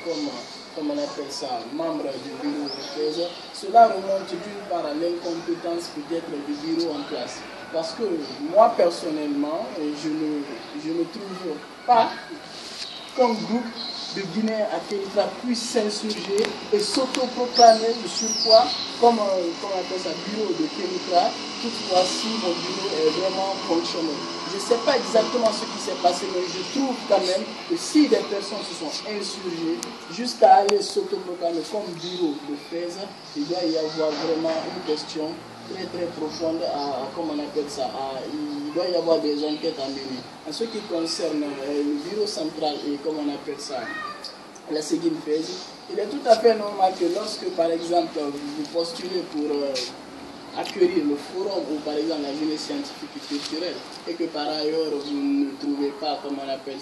comme on appelle ça, membre du bureau de Fès, cela remonte d'une part à l'incompétence peut-être du bureau en place. Parce que moi personnellement, je ne trouve pas qu'un groupe de Guinéens à Kénitra puisse s'insurger et s'autoproclamer de surpoids comme on appelle ça, bureau de Kénitra. Toutefois, si mon bureau est vraiment fonctionnel. Je ne sais pas exactement ce qui s'est passé, mais je trouve quand même que si des personnes se sont insurgées jusqu'à aller s'autoproclamer comme bureau de Fès, il doit y avoir vraiment une question très très profonde à, comment on appelle ça, il doit y avoir des enquêtes à mener. En ce qui concerne le bureau central et comment on appelle ça, la Seguin Fès, il est tout à fait normal que lorsque par exemple vous postulez pour accueillir le forum ou par exemple la jeunesse scientifique et culturelle et que par ailleurs vous ne trouvez pas, comment on appelle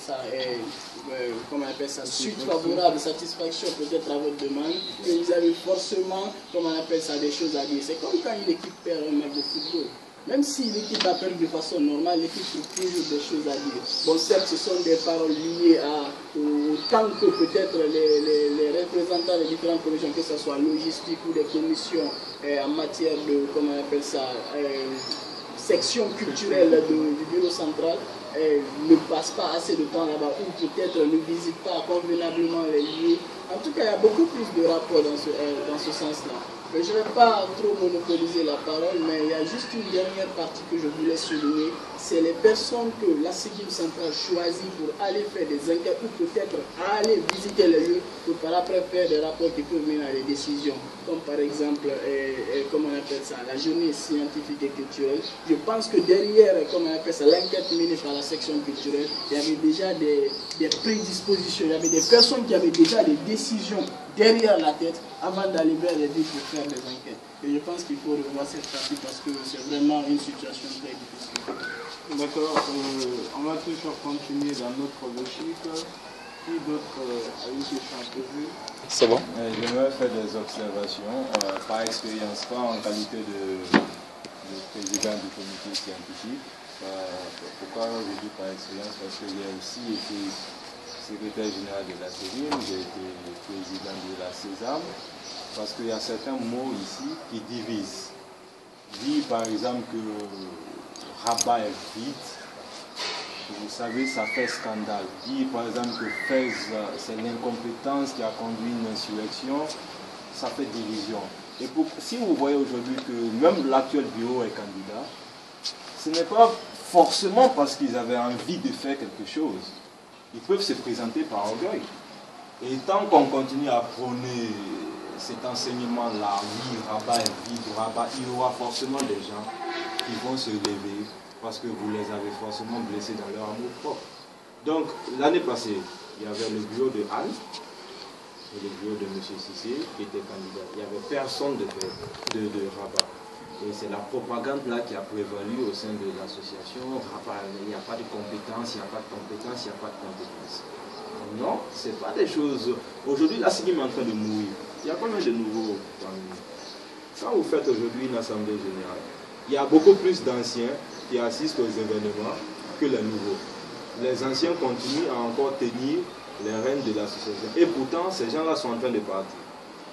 ça, suite favorable, satisfaction peut-être à votre demande, que vous avez forcément, comment on appelle ça, des choses à dire. C'est comme quand une équipe perd un match de football. Même si l'équipe a perdu de façon normale, l'équipe trouve toujours des choses à dire. Bon, certes, ce sont des paroles liées au temps que peut-être les représentants des différentes commissions, que ce soit logistique ou des commissions en matière de, comment on appelle ça, section culturelle du bureau central, ne passent pas assez de temps là-bas ou peut-être ne visitent pas convenablement les lieux. En tout cas, il y a beaucoup plus de rapports dans ce sens-là. Mais je ne vais pas trop monopoliser la parole, mais il y a juste une dernière partie que je voulais souligner. C'est les personnes que la Seguin centrale choisit pour aller faire des enquêtes ou peut-être aller visiter les lieux pour par après faire des rapports qui peuvent mener à des décisions. Comme par exemple, comment on appelle ça, la journée scientifique et culturelle. Je pense que derrière, comment on appelle ça, l'enquête menée par la section culturelle, il y avait déjà des prédispositions, il y avait des personnes qui avaient déjà des décisions derrière la tête avant d'aller vers les villes pour faire des enquêtes. Et je pense qu'il faut revoir cette partie parce que c'est vraiment une situation très difficile. D'accord, on va toujours continuer dans notre logique. Qui d'autre a une question à poser? C'est bon. J'aimerais faire des observations, par expérience, pas en qualité de président du comité scientifique. Pourquoi je dis par expérience? Parce que j'ai aussi été secrétaire général de la Seguin, j'ai été président de la Sésame, parce qu'il y a certains mots ici qui divisent. Dire par exemple que Rabat est vide, vous savez, ça fait scandale. Dire par exemple que Fès, c'est l'incompétence qui a conduit une insurrection, ça fait division. Et si vous voyez aujourd'hui que même l'actuel bureau est candidat, ce n'est pas forcément parce qu'ils avaient envie de faire quelque chose. Ils peuvent se présenter par orgueil. Et tant qu'on continue à prôner cet enseignement-là, oui, Rabat est vide, Rabat, il y aura forcément des gens qui vont se lever parce que vous les avez forcément blessés dans leur amour propre. Donc, l'année passée, il y avait le bureau de Anne et le bureau de M. Cissé qui était candidat. Il n'y avait personne de Rabat. Et c'est la propagande là qui a prévalu au sein de l'association. Il n'y a pas de compétences, il n'y a pas de compétences, il n'y a pas de compétences. Non, ce n'est pas des choses... Aujourd'hui, la Seguin est en train de mourir. Il y a combien de nouveaux parmi nous? Quand vous faites aujourd'hui une assemblée générale, il y a beaucoup plus d'anciens qui assistent aux événements que les nouveaux. Les anciens continuent à encore tenir les rênes de l'association. Et pourtant, ces gens-là sont en train de partir.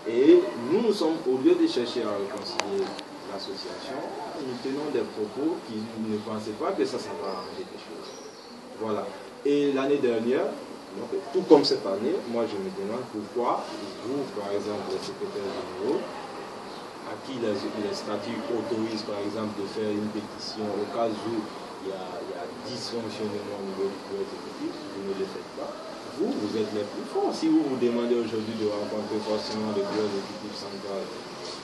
Et nous sommes, au lieu de chercher à réconcilier l'association, nous tenons des propos qui ne pensaient pas que ça va arranger quelque chose. Voilà. Et l'année dernière, tout comme cette année, moi je me demande pourquoi vous, par exemple, les secrétaires généraux, à qui les statuts autorisent, par exemple, de faire une pétition au cas où il y a dysfonctionnement au niveau du bureau exécutif, vous ne le faites pas. Vous êtes les plus forts. Si vous vous demandez aujourd'hui de rencontrer forcément le bureau exécutif central,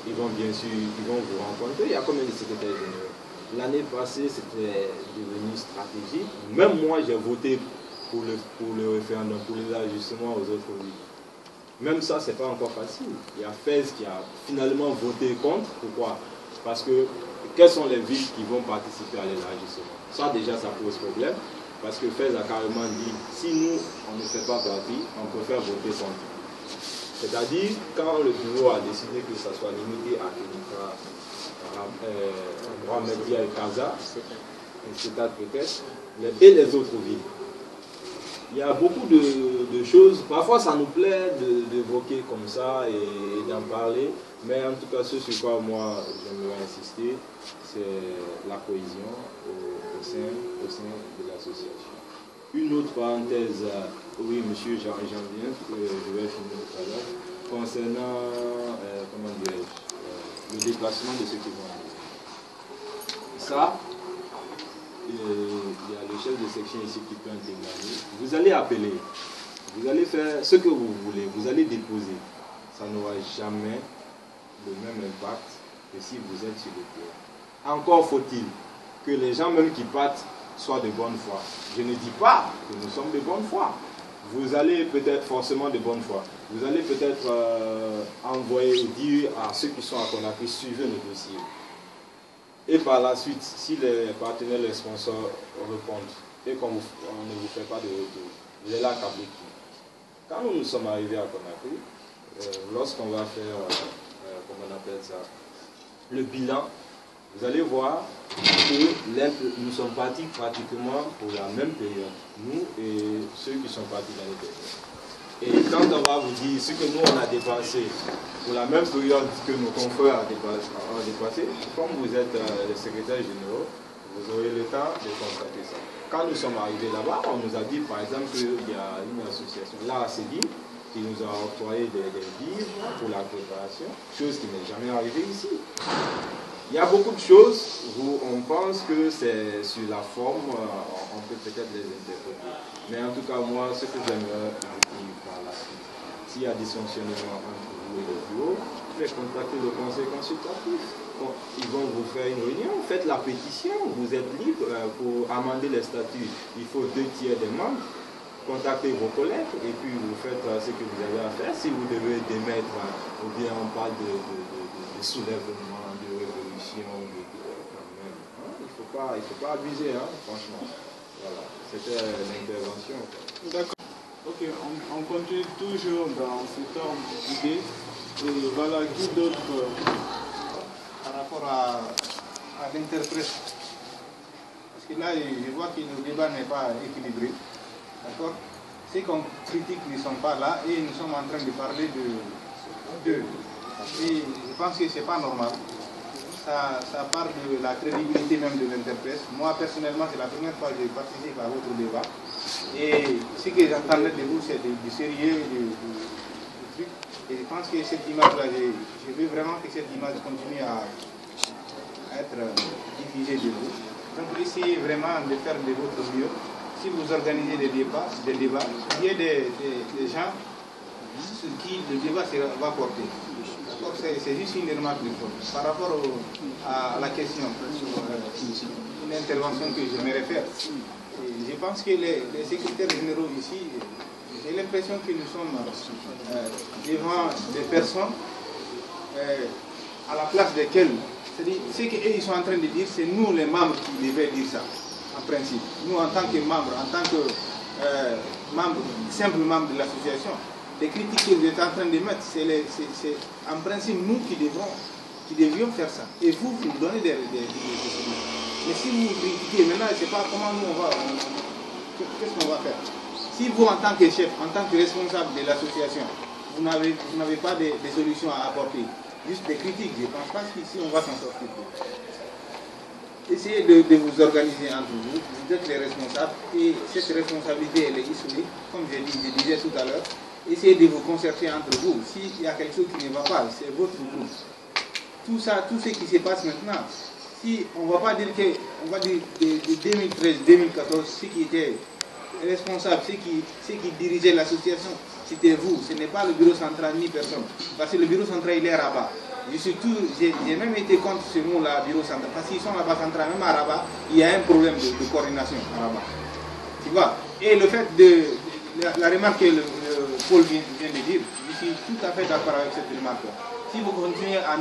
ils vont vous rencontrer. Il y a combien de secrétaires généraux? L'année passée, c'était devenu stratégique. Même moi, j'ai voté pour le référendum, pour les ajustements aux autres villes. Même ça, ce n'est pas encore facile. Il y a Fès qui a finalement voté contre. Pourquoi? Parce que quelles sont les villes qui vont participer à l'élargissement. Ça déjà, ça pose problème, parce que FAISE a carrément dit, si nous, on ne fait pas partie, on préfère voter contre. C'est-à-dire, quand le bureau a décidé que ça soit limité à Kénika, Ramedia et Kaza, etc. peut-être, et les autres villes. Il y a beaucoup de choses, parfois ça nous plaît d'évoquer comme ça et d'en parler, mais en tout cas ce sur quoi moi j'aimerais insister, c'est la cohésion au sein de l'association. Une autre parenthèse, oui monsieur j'en viens, je vais finir tout à l'heure, concernant comment dirais-je, le déplacement de ceux qui vont arriver. Ça, il y a le chef de section ici qui peut intervenir. Vous allez appeler, vous allez faire ce que vous voulez, vous allez déposer. Ça n'aura jamais le même impact que si vous êtes sur le terrain. Encore faut-il que les gens même qui partent soient de bonne foi. Je ne dis pas que nous sommes de bonne foi. Vous allez peut-être forcément de bonne foi. Vous allez peut-être envoyer ou dire à ceux qui sont à Conakry, suivez le dossier. Et par la suite, si les partenaires, les sponsors répondent et qu'on ne vous fait pas de retour, vous allez accabler qui? Quand nous sommes arrivés à Conakry, lorsqu'on va faire, comment on appelle ça, le bilan, vous allez voir que nous sommes partis pratiquement pour la même période, nous et ceux qui sont partis dans les périodes. Et quand on va vous dire ce que nous on a dépensé pour la même période que nos confrères ont dépassé, comme vous êtes les secrétaires généraux, vous aurez le temps de constater ça. Quand nous sommes arrivés là-bas, on nous a dit par exemple qu'il y a une association, la ACD, qui nous a octroyé des livres pour la préparation, chose qui n'est jamais arrivée ici. Il y a beaucoup de choses où on pense que c'est sur la forme, on peut peut-être les interpréter. Mais en tout cas, moi, ce que j'aimerais dire par la suite, s'il y a dysfonctionnement entre vous et le bureau, vous pouvez contacter le conseil consultatif. Ils vont vous faire une réunion, faites la pétition, vous êtes libre pour amender les statuts. Il faut 2/3 des membres. Contactez vos collègues et puis vous faites ce que vous avez à faire. Si vous devez démettre, ou bien on parle de soulèvement, de révolution, quand même. Hein, il ne faut pas abuser, hein, franchement. Voilà, c'était l'intervention. D'accord. Ok, on continue toujours dans cet ordre d'idées. Et voilà, qui d'autre par rapport à l'interprète. Parce que là, je vois que le débat n'est pas équilibré. D'accord? Ceux qu'on critique ne sont pas là et nous sommes en train de parler d'eux. Et je pense que ce n'est pas normal. Ça part de la crédibilité même de l'interprète. Moi, personnellement, c'est la première fois que je participe à votre débat. Et ce que j'entendais de vous, c'est du sérieux, du truc. Et je pense que cette image-là, je veux vraiment que cette image continue à être diffusée de vous. Donc, essayez vraiment de faire de votre mieux. Si vous organisez des débats, il y a des gens sur qui le débat va porter. C'est juste une remarque par rapport à la question, une intervention que j'aimerais faire. Et je pense que les secrétaires généraux ici, j'ai l'impression que nous sommes devant des personnes à la place desquelles, c'est-à-dire ce qu'ils sont en train de dire, c'est nous les membres qui devaient dire ça. En principe, nous en tant que membres, en tant que simple membre de l'association, les critiques que vous êtes en train de mettre, c'est en principe nous qui devions faire ça. Et vous nous donnez des solutions. Mais si vous critiquez, maintenant je ne sais pas comment nous qu'est-ce qu'on va faire. Si vous en tant que chef, en tant que responsable de l'association, vous n'avez pas de solutions à apporter, juste des critiques, je ne pense pas qu'ici on va s'en sortir. Essayez de vous organiser entre vous, vous êtes les responsables et cette responsabilité elle est isolée, comme je disais tout à l'heure. Essayez de vous concerter entre vous. S'il y a quelque chose qui ne va pas, c'est votre groupe. Tout ça, tout ce qui se passe maintenant, si on ne va pas dire que, on va dire de 2013-2014, ceux qui étaient responsables, ceux qui dirigeaient l'association, c'était vous, ce n'est pas le bureau central ni personne. Parce que le bureau central il est à Rabat. J'ai même été contre ce mot-là, bureau central, parce qu'ils sont là-bas central, même à Rabat, il y a un problème de coordination à Rabat. Tu vois? Et le fait de la remarque que Paul vient de dire, je suis tout à fait d'accord avec cette remarque-là. si vous continuez à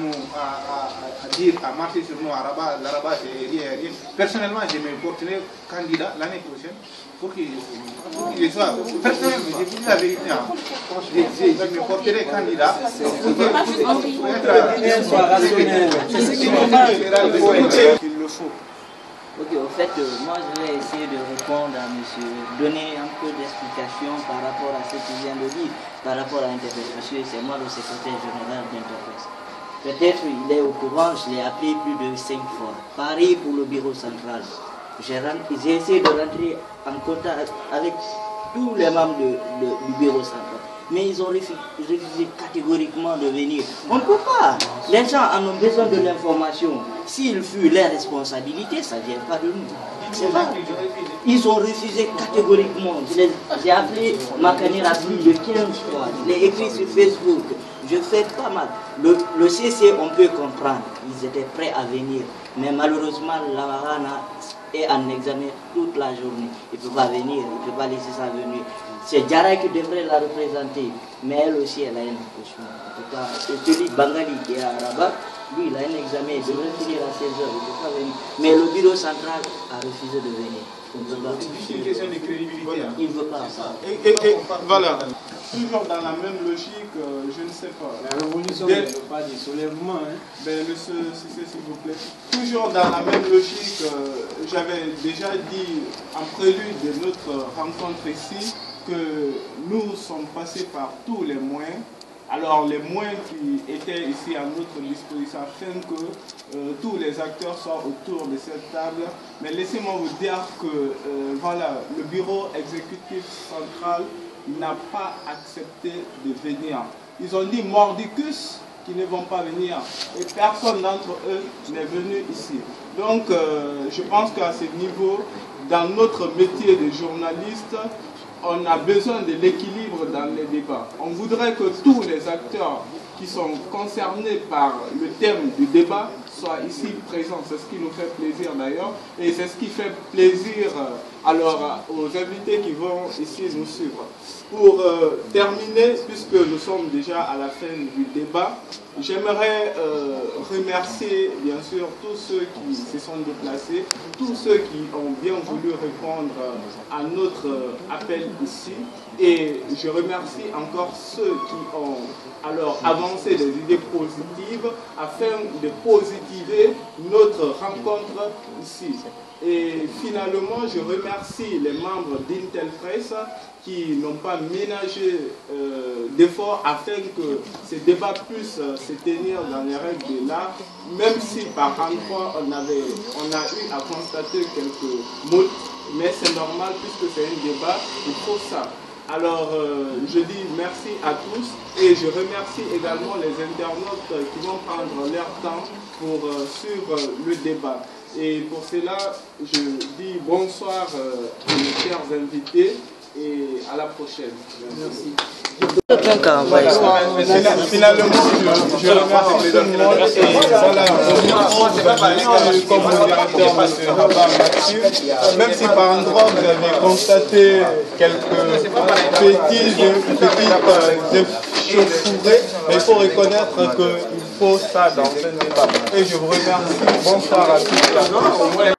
dire, à marcher sur nous, à Rabat, la Rabat c'est rien. Personnellement, je me porterai candidat l'année prochaine pour qu'il soit. Personnellement, je dis la vérité. Je me porterai candidat pour être Il le faut. Ok, au fait, moi je vais essayer de répondre à monsieur, donner un peu d'explication par rapport à ce qu'il vient de dire, par rapport à Interpresse, parce que c'est moi le secrétaire général d'Interpresse. Peut-être il est au courant, je l'ai appelé plus de 5 fois. Pareil pour le bureau central. J'ai essayé de rentrer en contact avec tous les membres du bureau central. Mais ils ont refusé catégoriquement de venir. On ne peut pas. Les gens en ont besoin de l'information. S'ils fuient leurs responsabilités, ça ne vient pas de nous. C'est pas. Ils ont refusé catégoriquement. J'ai appelé Makanir à plus de 15 fois. Je l'ai écrit sur Facebook. Je fais pas mal. Le CC, on peut comprendre. Ils étaient prêts à venir. Mais malheureusement, la Marana est en examen toute la journée. Il ne peut pas venir, il ne peut pas laisser ça venir. C'est Djara qui devrait la représenter, mais elle aussi, elle a un empêchement. En tout cas, celui Bangali qui est à Rabat, lui, il a un examen, il devrait finir à 16h, il ne peut pas venir. Mais le bureau central a refusé de venir. C'est une question de crédibilité. Il ne veut pas. Et voilà. Toujours dans la même logique, je ne sais pas. La révolution ne veut pas du soulèvement. Ben, s'il vous plaît. Toujours dans la même logique, j'avais déjà dit en prélude de notre rencontre ici que nous sommes passés par tous les moyens. Alors les moyens qui étaient ici à notre disposition afin que tous les acteurs soient autour de cette table. Mais laissez-moi vous dire que voilà, le bureau exécutif central n'a pas accepté de venir. Ils ont dit mordicus qu'ils ne vont pas venir et personne d'entre eux n'est venu ici. Donc je pense qu'à ce niveau, dans notre métier de journaliste, on a besoin de l'équilibre dans les débats. On voudrait que tous les acteurs qui sont concernés par le thème du débat soient ici présents. C'est ce qui nous fait plaisir d'ailleurs. Et c'est ce qui fait plaisir alors aux invités qui vont ici nous suivre. Pour terminer, puisque nous sommes déjà à la fin du débat, j'aimerais remercier bien sûr tous ceux qui se sont déplacés, tous ceux qui ont bien voulu répondre à notre appel ici. Et je remercie encore ceux qui ont alors avancé des idées positives afin de positiver notre rencontre ici. Et finalement, je remercie les membres d'Intelpresse qui n'ont pas ménagé d'efforts afin que ces débats puissent se tenir dans les règles de l'art, même si par endroits on a eu à constater quelques mots, mais c'est normal puisque c'est un débat, il faut ça. Alors, je dis merci à tous et je remercie également les internautes qui vont prendre leur temps pour suivre le débat. Et pour cela, je dis bonsoir à mes chers invités et à la prochaine. Merci. Finalement, je remercie tout le monde et voilà, comme le directeur M. Rabat Mathieu, même si par endroit vous avez constaté quelques petites échauffourées, mais il faut reconnaître qu'il faut ça dans ce débat. Et je vous remercie. Bonsoir à tous.